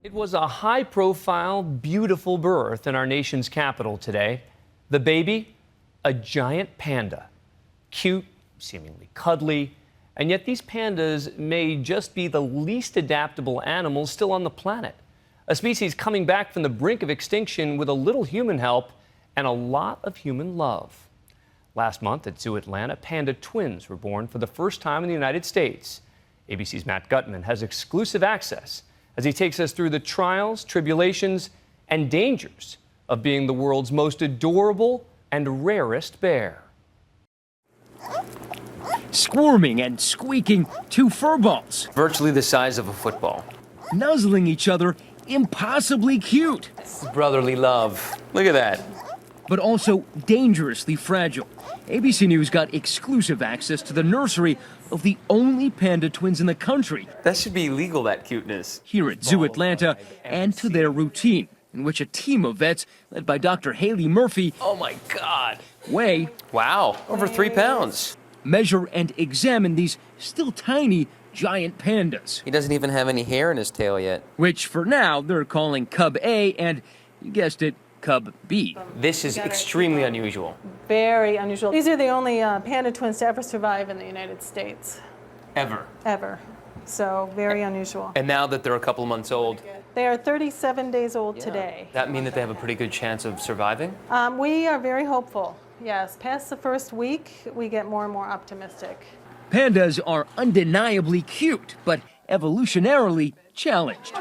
It was a high-profile, beautiful birth in our nation's capital today. The baby, a giant panda. Cute, seemingly cuddly, and yet these pandas may just be the least adaptable animals still on the planet. A species coming back from the brink of extinction with a little human help and a lot of human love. Last month at Zoo Atlanta, panda twins were born for the first time in the United States. ABC's Matt Gutman has exclusive access as he takes us through the trials, tribulations, and dangers of being the world's most adorable and rarest bear. Squirming and squeaking, two furballs. Virtually the size of a football. Nuzzling each other, impossibly cute. Brotherly love. Look at that. But also dangerously fragile. ABC News got exclusive access to the nursery of the only panda twins in the country. That should be illegal, that cuteness. Here at Zoo Atlanta, and to their routine, in which a team of vets, led by Dr. Haley Murphy, Oh my God. weigh, Wow, over 3 pounds. measure, and examine these still tiny giant pandas, He doesn't even have any hair in his tail yet. which for now they're calling Cub A and, you guessed it, Cub B. This is extremely unusual. Very unusual. These are the only panda twins to ever survive in the United States, ever. So very unusual. And now that they're a couple months old, They are 37 days old today. that mean that they have a pretty good chance of surviving? We are very hopeful. Yes, past the first week, we get more and more optimistic. Pandas are undeniably cute, but evolutionarily challenged.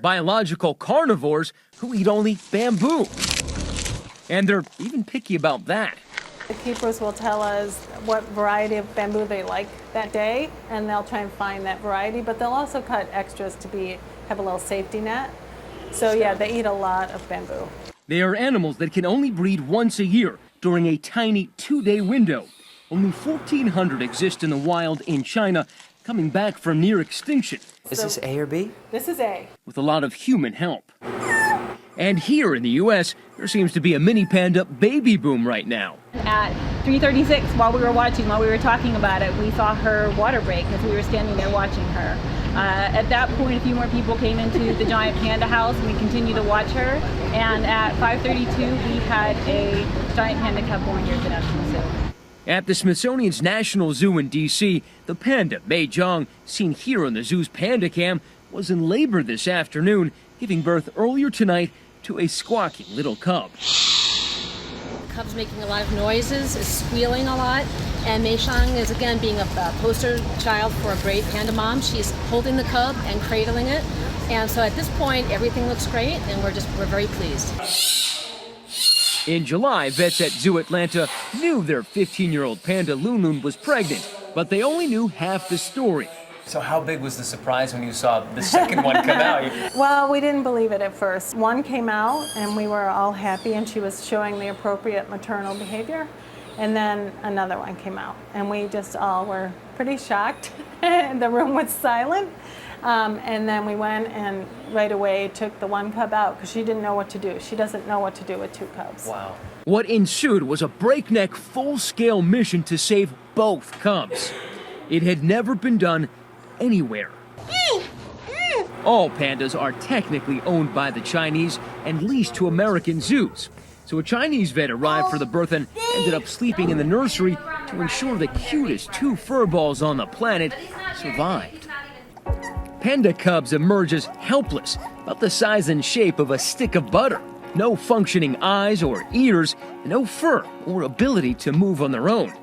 Biological carnivores who eat only bamboo. And they're even picky about that. The keepers will tell us what variety of bamboo they like that day, and they'll try and find that variety, but they'll also cut extras to have a little safety net. So yeah, they eat a lot of bamboo. They are animals that can only breed once a year during a tiny 2-day window. Only 1,400 exist in the wild in China, coming back from near extinction. Is this A or B? This is A. With a lot of human help. And here in the U.S., there seems to be a mini panda baby boom right now. At 3:36, while we were talking about it, we saw her water break as we were standing there watching her. At that point, a few more people came into the giant panda house, and we continued to watch her. And at 5:32, we had a giant panda cub born here at the National Zoo. At the Smithsonian's National Zoo in D.C., the panda, Mei Zhang, seen here on the zoo's Panda Cam, was in labor this afternoon, giving birth earlier tonight to a squawking little cub. The cub's making a lot of noises, is squealing a lot, and Mei Zhang is again being a poster child for a brave panda mom. She's holding the cub and cradling it, and so at this point everything looks great, and we're very pleased. In July, vets at Zoo Atlanta knew their 15-year-old panda Lunlun was pregnant, but they only knew half the story. So how big was the surprise when you saw the second one come out? Well, we didn't believe it at first. One came out, and we were all happy, and she was showing the appropriate maternal behavior. And then another one came out, and we just all were pretty shocked. The room was silent. And then we went and right away took the one cub out because she didn't know what to do. She doesn't know what to do with 2 cubs. Wow. What ensued was a breakneck, full-scale mission to save both cubs. It had never been done anywhere. All pandas are technically owned by the Chinese and leased to American zoos. So a Chinese vet arrived for the birth and ended up sleeping in the nursery to ensure the cutest 2 furballs on the planet survived. Panda cubs emerge as helpless, about the size and shape of a stick of butter. No functioning eyes or ears, no fur or ability to move on their own.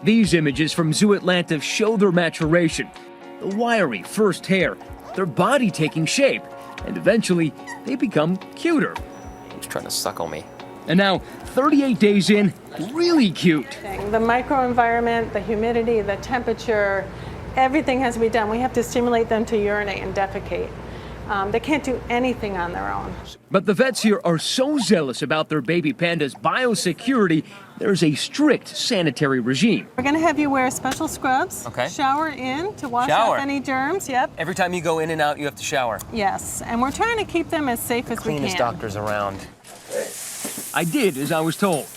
These images from Zoo Atlanta show their maturation. The wiry first hair, their body taking shape, and eventually they become cuter. He's trying to suckle me. And now, 38 days in, really cute. The microenvironment, the humidity, the temperature, everything has to be done. We have to stimulate them to urinate and defecate. They can't do anything on their own. But the vets here are so zealous about their baby panda's biosecurity, there's a strict sanitary regime. We're going to have you wear special scrubs. Okay. Shower in to wash Shower. off any germs. Yep. Every time you go in and out, you have to shower. Yes. And we're trying to keep them as safe as we Cleanest can. doctors around. I did as I was told.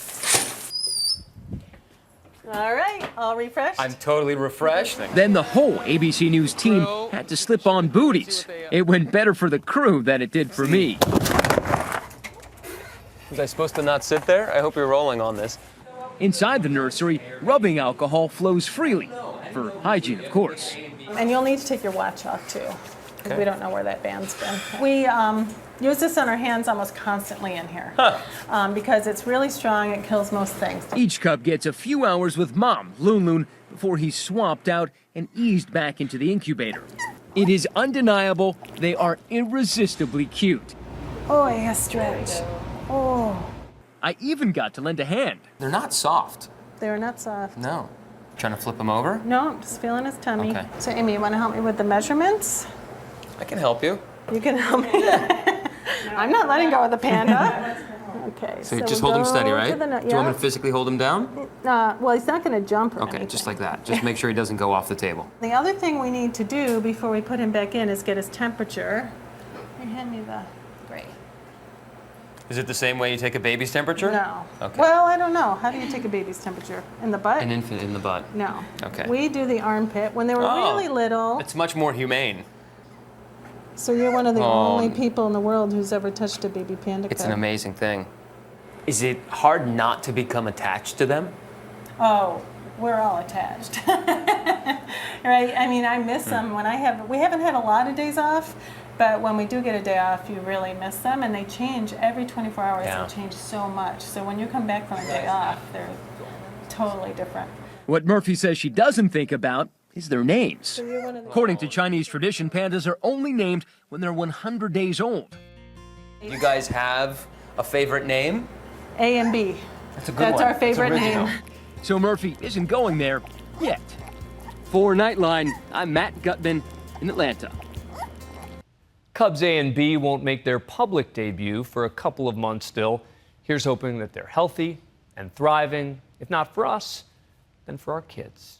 All right. All refreshed. I'm totally refreshed. Then the whole ABC News team had to slip on booties. It went better for the crew than it did for me. Was I supposed to not sit there? I hope you're rolling on this. Inside the nursery, rubbing alcohol flows freely. For hygiene, of course. And you'll need to take your watch off too, because we don't know where that band's been. We use this on our hands almost constantly in here, because it's really strong. It kills most things. Each cub gets a few hours with mom, Loon Loon, before he's swapped out and eased back into the incubator. It is undeniable they are irresistibly cute. Oh, yeah, stretch. Oh, I even got to lend a hand. They're not soft. they're not soft. No. Trying to flip them over? No, I'm just feeling his tummy. Okay. So, Amy, you want to help me with the measurements? I can help you. You can help me. I'm not letting go of the panda. Okay. So just hold him steady, right? Do Do you want me to physically hold him down? Well, he's not going to jump or Okay, anything. just like that. Just make sure he doesn't go off the table. The other thing we need to do before we put him back in is get his temperature. Here, hand me the gray. Is it the same way you take a baby's temperature? No. Okay. Well, I don't know. How do you take a baby's temperature? In the butt? An infant in the butt. No. Okay. We do the armpit. When they were Oh. really little, It's much more humane. so you're one of the Oh. only people in the world who's ever touched a baby panda It's cub. an amazing thing. Is it hard not to become attached to them? Oh, we're all attached. Right? I mean, I miss them when we haven't had a lot of days off, but when we do get a day off, you really miss them, and they change every 24 hours. Yeah. They change so much. So when you come back from a day off, they're totally different. What Murphy says she doesn't think about is their names. So you're one of the According to Chinese tradition, pandas are only named when they're 100 days old. You guys have a favorite name? A and B. That's a good That's one. our favorite original. name. So Murphy isn't going there yet. For Nightline, I'm Matt Gutman in Atlanta. Cubs A and B won't make their public debut for a couple of months still. Here's hoping that they're healthy and thriving, if not for us, then for our kids.